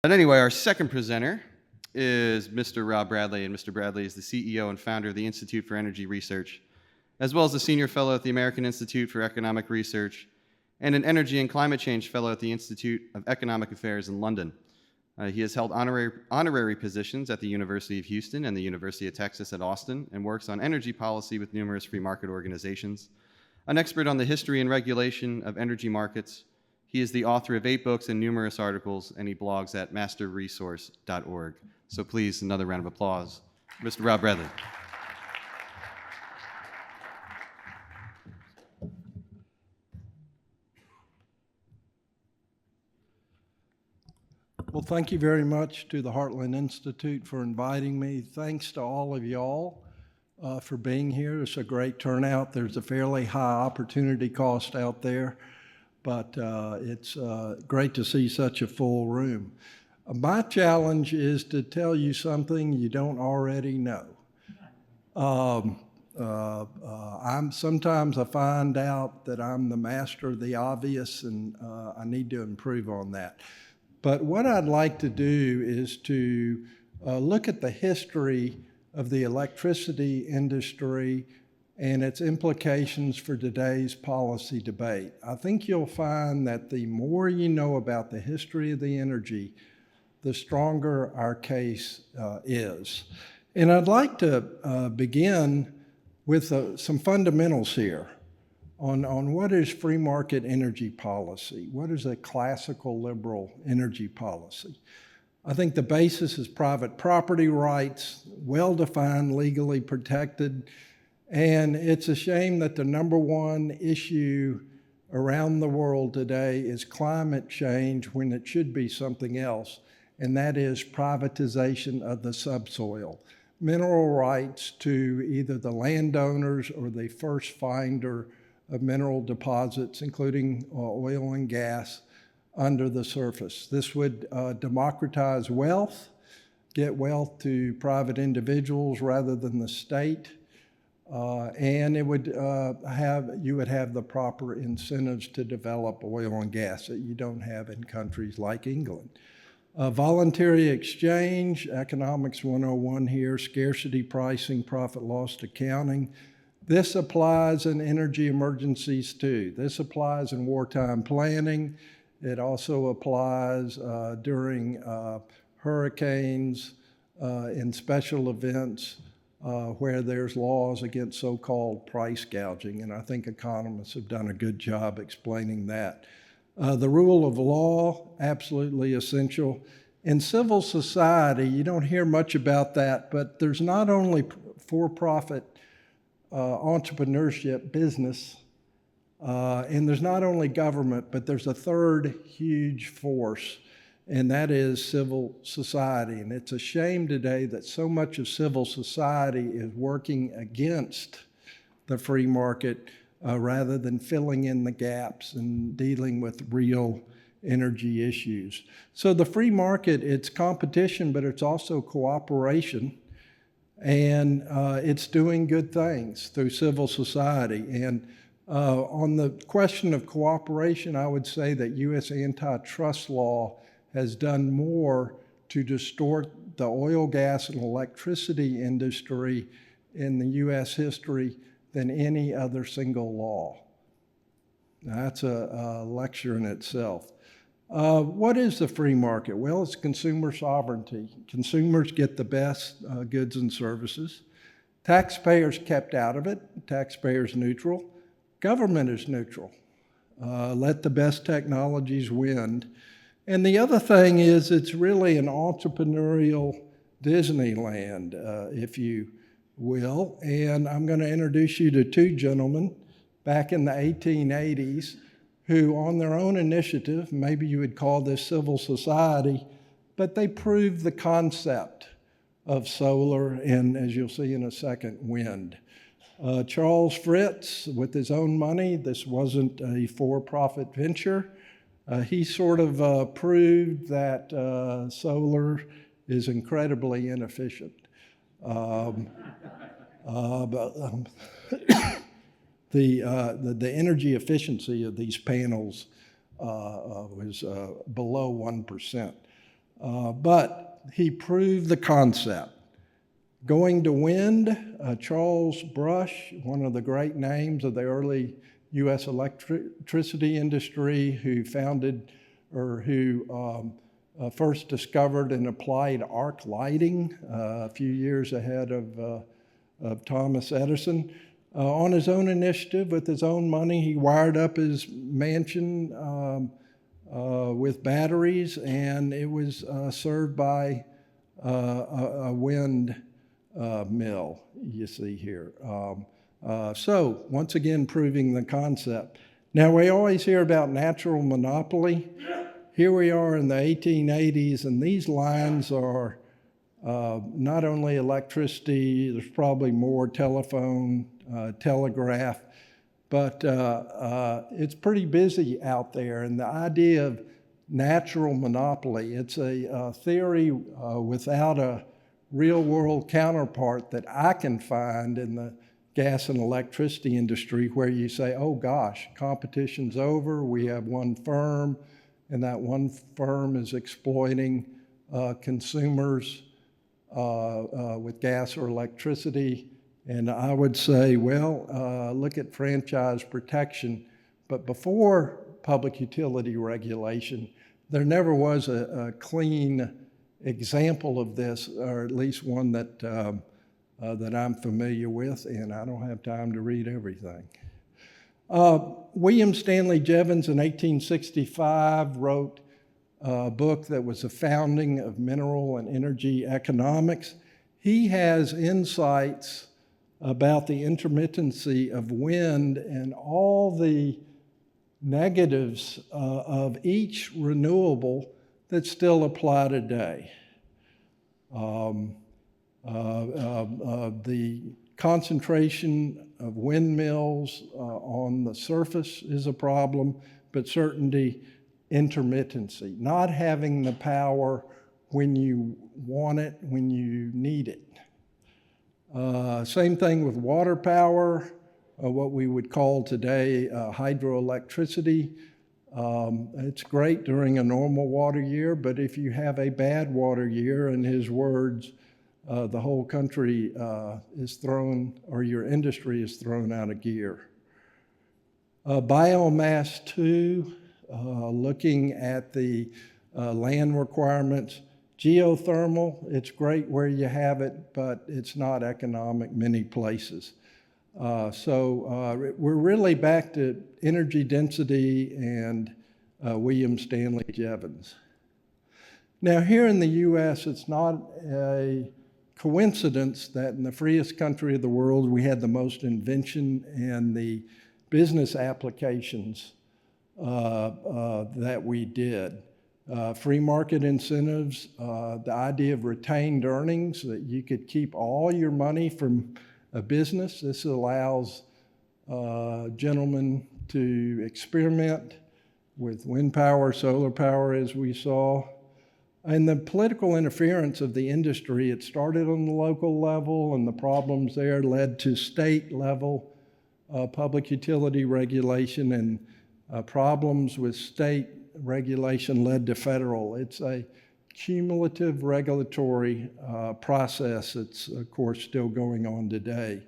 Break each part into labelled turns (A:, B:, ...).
A: But anyway, our second presenter is Mr. Rob Bradley, and Mr. Bradley is the CEO and founder of the Institute for Energy Research, as well as a senior fellow at the American Institute for Economic Research and an energy and climate change fellow at the Institute of Economic Affairs in London. He has held honorary positions at the University of Houston and the University of Texas at Austin and works on energy policy with numerous free market organizations. An expert on the history and regulation of energy markets, he is the author of 8 books and numerous articles, and he blogs at masterresource.org. So please, another round of applause, Mr. Rob Bradley.
B: Well, thank you very much to the Heartland Institute for inviting me. Thanks to all of y'all for being here. It's a great turnout. There's a fairly high opportunity cost out there, but it's great to see such a full room. My challenge is to tell you something you don't already know. Sometimes I find out that I'm the master of the obvious, and I need to improve on that. But what I'd like to do is to look at the history of the electricity industry and its implications for today's policy debate. I think you'll find that the more you know about the history of the energy, the stronger our case is. And I'd like to begin with some fundamentals here on what is free market energy policy. What is a classical liberal energy policy? I think the basis is private property rights, well-defined, legally protected, and it's a shame that the number one issue around the world today is climate change when it should be something else, and that is privatization of the subsoil. Mineral rights to either the landowners or the first finder of mineral deposits, including oil and gas, under the surface. This would democratize wealth, get wealth to private individuals rather than the state, and it would you would have the proper incentives to develop oil and gas that you don't have in countries like England. Voluntary exchange, economics 101 here, scarcity pricing, profit loss accounting. This applies in energy emergencies too. This applies in wartime planning. It also applies during hurricanes, in special events where there's laws against so-called price gouging, and I think economists have done a good job explaining that. The rule of law, absolutely essential. In civil society, you don't hear much about that, but there's not only for-profit entrepreneurship, business, and there's not only government, but there's a third huge force, and that is civil society. And it's a shame today that so much of civil society is working against the free market rather than filling in the gaps and dealing with real energy issues. So the free market, it's competition, but it's also cooperation. And it's doing good things through civil society. And on the question of cooperation, I would say that U.S. antitrust law has done more to distort the oil, gas, and electricity industry in the U.S. history than any other single law. Now, that's a lecture in itself. What is the free market? Well, it's consumer sovereignty. Consumers get the best goods and services. Taxpayers kept out of it. Taxpayers neutral. Government is neutral. Let the best technologies win. And the other thing is it's really an entrepreneurial Disneyland, if you will. And I'm going to introduce you to 2 gentlemen back in the 1880s who on their own initiative, maybe you would call this civil society, but they proved the concept of solar and, as you'll see in a second, wind. Charles Fritz, with his own money, this wasn't a for-profit venture, he sort of proved that solar is incredibly inefficient. The energy efficiency of these panels was below 1%. But he proved the concept. Going to wind, Charles Brush, one of the great names of the early U.S. electricity industry, who founded or who first discovered and applied arc lighting a few years ahead of Thomas Edison. On his own initiative, with his own money, he wired up his mansion with batteries, and it was served by a wind mill, you see here. So, once again, proving the concept. Now, we always hear about natural monopoly. Here we are in the 1880s, and these lines are not only electricity, there's probably more telephone, telegraph, but it's pretty busy out there. And the idea of natural monopoly, it's a theory without a real-world counterpart that I can find in the gas and electricity industry, where you say, oh gosh, competition's over, we have one firm, and that one firm is exploiting consumers with gas or electricity. And I would say, well, look at franchise protection. But before public utility regulation, there never was a clean example of this, or at least one that that I'm familiar with, and I don't have time to read everything. William Stanley Jevons in 1865 wrote a book that was the founding of mineral and energy economics. He has insights about the intermittency of wind and all the negatives of each renewable that still apply today. The concentration of windmills on the surface is a problem, but certainly intermittency, not having the power when you want it, when you need it. Same thing with water power, what we would call today hydroelectricity. It's great during a normal water year, but if you have a bad water year, in his words, the whole country is thrown, or your industry is thrown out of gear. Biomass too, looking at the land requirements. Geothermal, it's great where you have it, but it's not economic many places. So we're really back to energy density and William Stanley Jevons. Now here in the US, it's not a coincidence that in the freest country of the world, we had the most invention and the business applications that we did. Free market incentives, the idea of retained earnings, that you could keep all your money from a business. This allows gentlemen to experiment with wind power, solar power, as we saw. And the political interference of the industry, it started on the local level, and the problems there led to state level public utility regulation, and problems with state regulation led to federal. It's a cumulative regulatory process that's, of course, still going on today.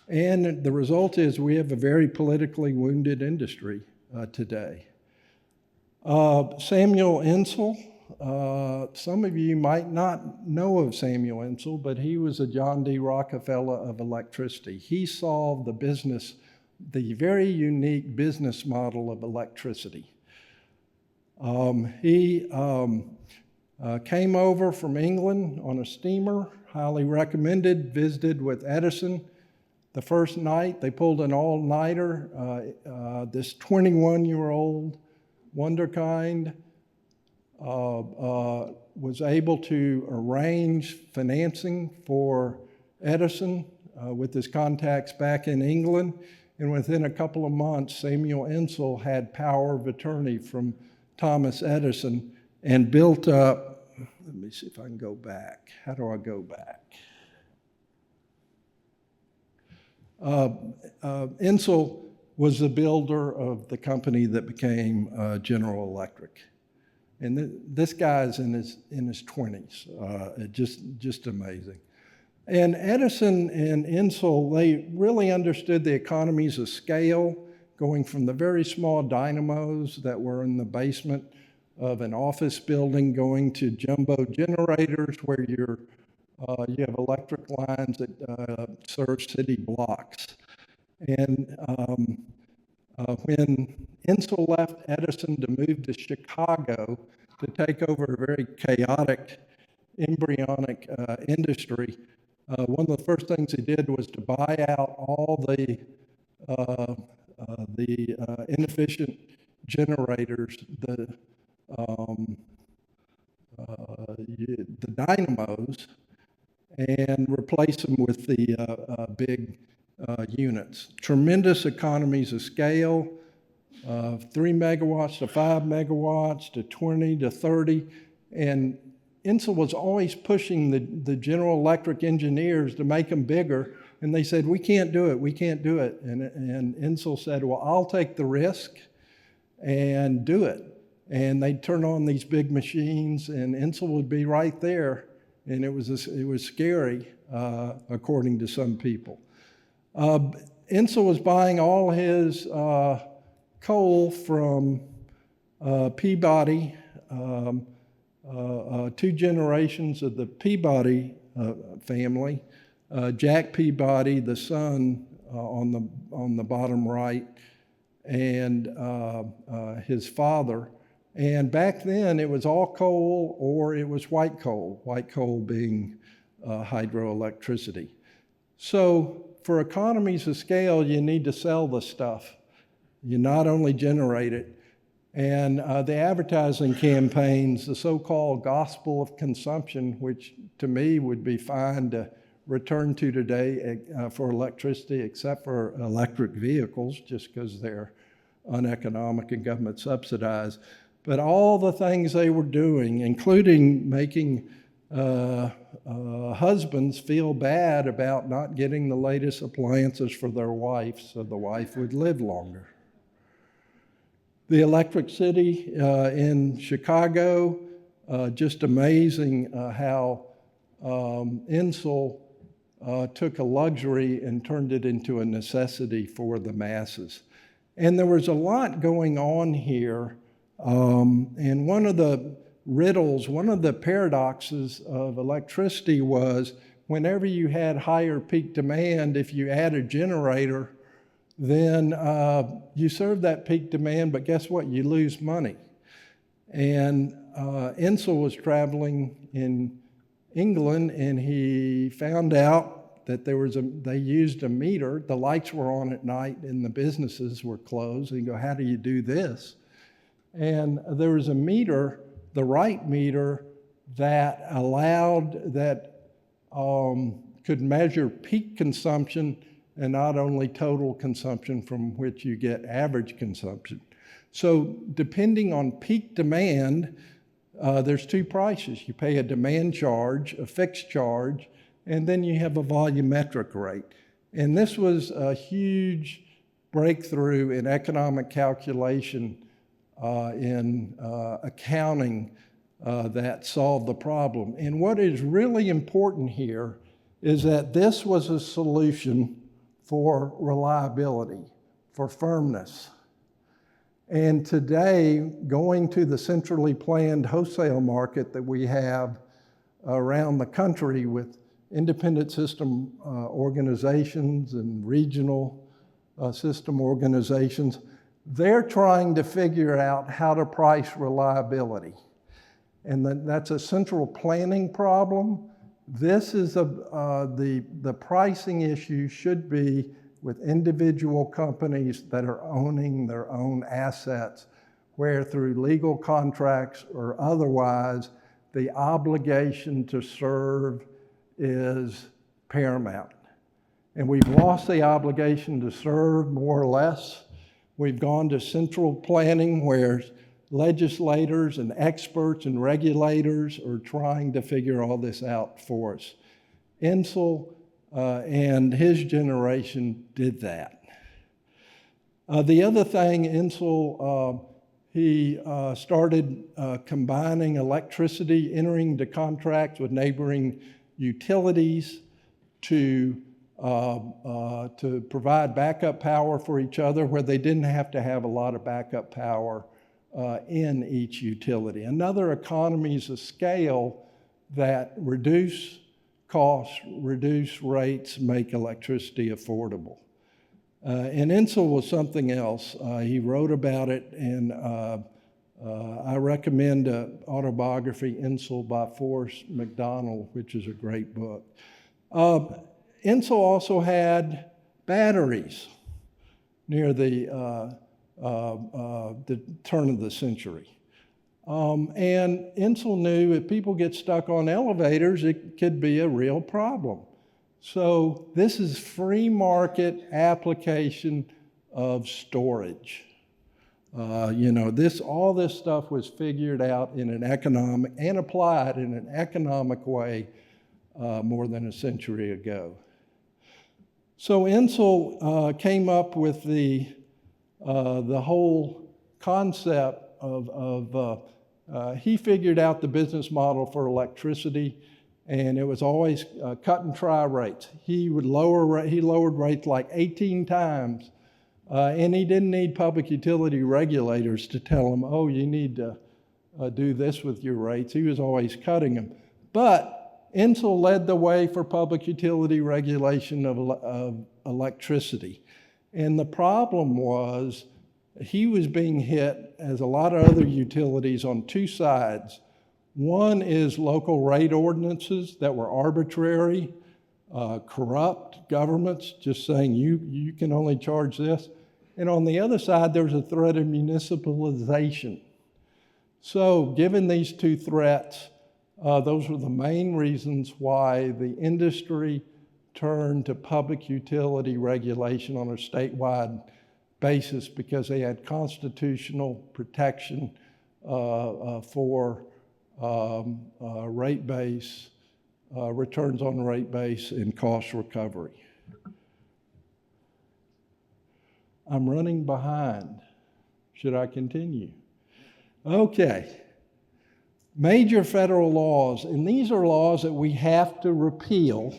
B: And the result is we have a very politically wounded industry today. Samuel Insull, some of you might not know of Samuel Insull, but he was a John D. Rockefeller of electricity. He solved the very unique business model of electricity. He came over from England on a steamer, highly recommended, visited with Edison. The first night, they pulled an all-nighter. This 21-year-old wunderkind was able to arrange financing for Edison with his contacts back in England. And within a couple of months, Samuel Insull had power of attorney from Thomas Edison and built up, let me see if I can go back. How do I go back? Insull was the builder of the company that became General Electric. And this guy's in his 20s. Just amazing. And Edison and Insull, they really understood the economies of scale, going from the very small dynamos that were in the basement of an office building, going to jumbo generators where you have electric lines that serve city blocks. And when Insull left Edison to move to Chicago to take over a very chaotic, embryonic industry, one of the first things he did was to buy out all the inefficient generators, the dynamos, and replace them with the big units. Tremendous economies of scale, 3 megawatts to 5 megawatts to 20 to 30. And Insull was always pushing the General Electric engineers to make them bigger. And they said, we can't do it, we can't do it. And Insull said, well, I'll take the risk and do it. And they'd turn on these big machines, and Insull would be right there. And it was scary, according to some people. Insull was buying all his coal from Peabody, 2 generations of the Peabody family. Jack Peabody, the son, on the bottom right, and his father. And back then, it was all coal or it was white coal being hydroelectricity. So for economies of scale, you need to sell the stuff. You not only generate it. And the advertising campaigns, the so-called gospel of consumption, which to me would be fine to return to today for electricity, except for electric vehicles, just because they're uneconomic and government subsidized. But all the things they were doing, including making husbands feel bad about not getting the latest appliances for their wife so the wife would live longer. The Electric City in Chicago, just amazing how Insull took a luxury and turned it into a necessity for the masses. And there was a lot going on here. And one of the riddles, one of the paradoxes of electricity was whenever you had higher peak demand, if you add a generator, then you serve that peak demand, but guess what? You lose money. And Insull was traveling in England, and he found out that they used a meter. The lights were on at night, and the businesses were closed. And you go, how do you do this? And there was a meter, the right meter, that could measure peak consumption and not only total consumption, from which you get average consumption. So depending on peak demand, there's 2 prices. You pay a demand charge, a fixed charge, and then you have a volumetric rate. And this was a huge breakthrough in economic calculation, in accounting, that solved the problem. And what is really important here is that this was a solution for reliability, for firmness. And today, going to the centrally planned wholesale market that we have around the country with independent system organizations and regional system organizations, they're trying to figure out how to price reliability. And that's a central planning problem. This is the pricing issue should be with individual companies that are owning their own assets, where through legal contracts or otherwise, the obligation to serve is paramount. And we've lost the obligation to serve, more or less. We've gone to central planning where legislators and experts and regulators are trying to figure all this out for us. Insull and his generation did that. The other thing, Insull He started combining electricity, entering into contracts with neighboring utilities to provide backup power for each other where they didn't have to have a lot of backup power in each utility. Another economies of scale that reduce costs, reduce rates, make electricity affordable. And Insull was something else. He wrote about it, and I recommend an autobiography, Insull by Forrest McDonald, which is a great book. Insull also had batteries near the turn of the century. And Insull knew if people get stuck on elevators, it could be a real problem. So this is free market application of storage. All this stuff was figured out in an economic and applied in an economic way more than a century ago. So Insull came up with the whole concept of he figured out the business model for electricity, and it was always cut and try rates. He lowered rates like 18 times, and he didn't need public utility regulators to tell him, oh, you need to do this with your rates. He was always cutting them. But Insull led the way for public utility regulation of electricity. And the problem was he was being hit, as a lot of other utilities, on two sides. One is local rate ordinances that were arbitrary, corrupt governments just saying you can only charge this. And on the other side, there was a threat of municipalization. So given these two threats, those were the main reasons why the industry turned to public utility regulation on a statewide basis, because they had constitutional protection for rate base, returns on rate base, and cost recovery. I'm running behind. Should I continue? Okay. Major federal laws, and these are laws that we have to repeal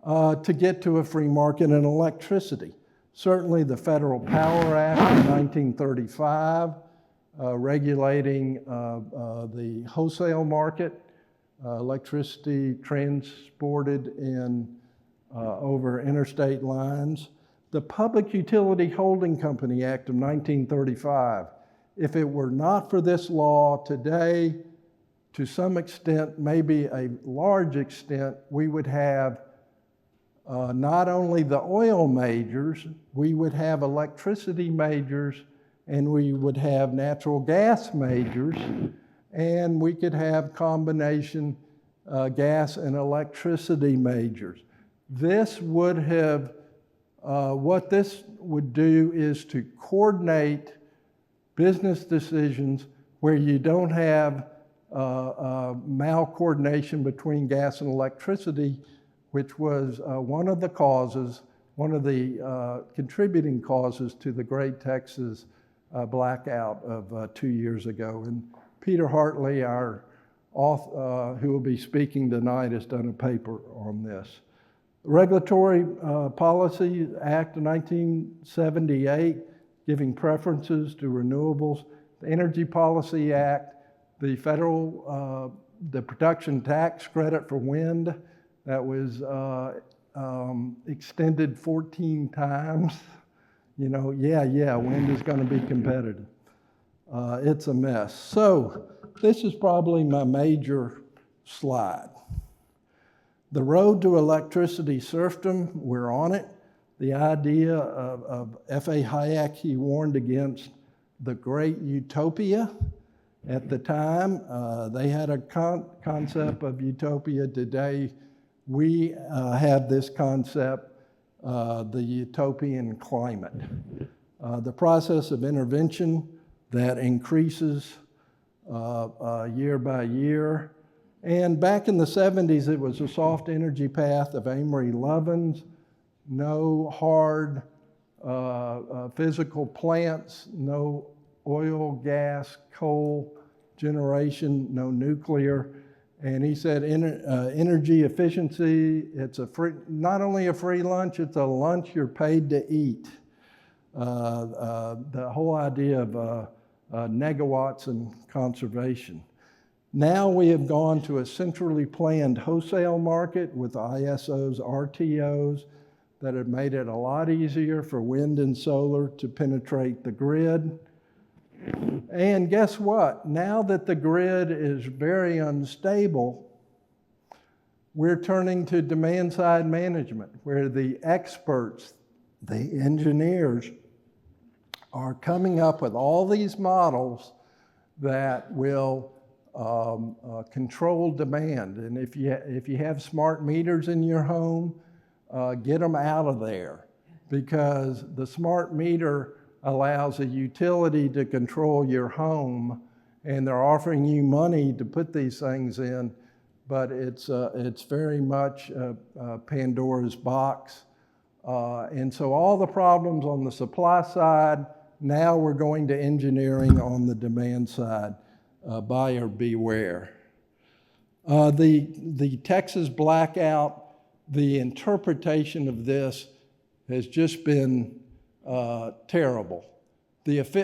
B: to get to a free market in electricity. Certainly the Federal Power Act of 1935, regulating the wholesale market, electricity transported over interstate lines. The Public Utility Holding Company Act of 1935. If it were not for this law today, to some extent, maybe a large extent, we would have not only the oil majors, we would have electricity majors, and we would have natural gas majors, and we could have combination gas and electricity majors. This would have, what this would do is to coordinate business decisions where you don't have malcoordination between gas and electricity, which was one of the contributing causes to the Great Texas blackout of 2 years ago. And Peter Hartley, our author, who will be speaking tonight, has done a paper on this. Regulatory Policy Act of 1978, giving preferences to renewables. The Energy Policy Act, the federal, the production tax credit for wind, that was extended 14 times. Wind is going to be competitive. It's a mess. So this is probably my major slide. The road to electricity serfdom, we're on it. The idea of F.A. Hayek, he warned against the great utopia at the time. They had a concept of utopia. Today, we have this concept, the utopian climate. The process of intervention that increases year by year. And back in the 70s, it was a soft energy path of Amory Lovins, no hard physical plants, no oil, gas, coal generation, no nuclear. And he said energy efficiency, it's not only a free lunch, it's a lunch you're paid to eat. The whole idea of negawatts and conservation. Now we have gone to a centrally planned wholesale market with ISOs, RTOs, that have made it a lot easier for wind and solar to penetrate the grid. And guess what? Now that the grid is very unstable, we're turning to demand-side management, where the experts, the engineers, are coming up with all these models that will control demand. And if you have smart meters in your home, get them out of there, because the smart meter allows a utility to control your home, and they're offering you money to put these things in, but it's very much Pandora's box. And so all the problems on the supply side, now we're going to engineering on the demand side. Buyer beware. The Texas blackout, the interpretation of this has just been terrible.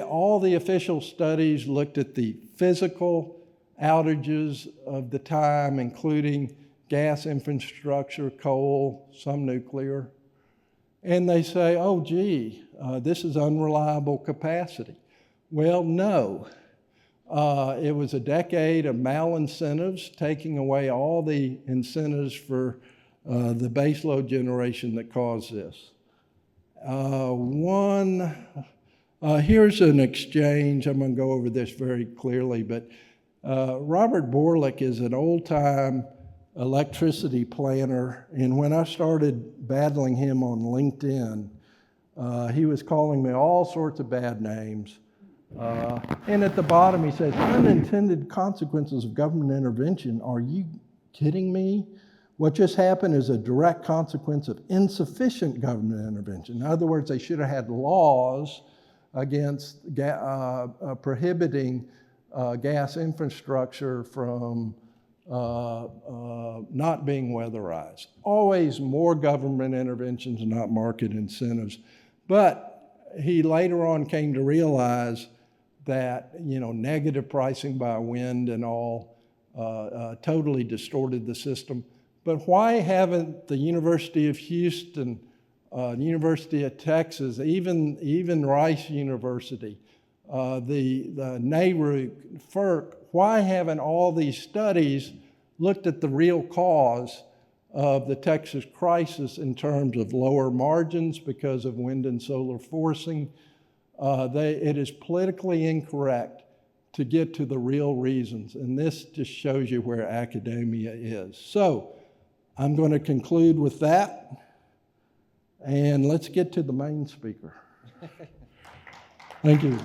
B: All the official studies looked at the physical outages of the time, including gas infrastructure, coal, some nuclear, and they say, oh gee, this is unreliable capacity. Well, no. It was a decade of malincentives, taking away all the incentives for the baseload generation that caused this. Here's an exchange. I'm going to go over this very clearly, but Robert Borlick is an old-time electricity planner, and when I started battling him on LinkedIn, he was calling me all sorts of bad names. And at the bottom he says, unintended consequences of government intervention. Are you kidding me? What just happened is a direct consequence of insufficient government intervention. In other words, they should have had laws against prohibiting gas infrastructure from not being weatherized. Always more government interventions, not market incentives. But he later on came to realize that, negative pricing by wind and all totally distorted the system. But why haven't the University of Houston, University of Texas, even Rice University, the NARUC, FERC, why haven't all these studies looked at the real cause of the Texas crisis in terms of lower margins because of wind and solar forcing? It is politically incorrect to get to the real reasons, and this just shows you where academia is. So I'm going to conclude with that, and let's get to the main speaker. Thank you.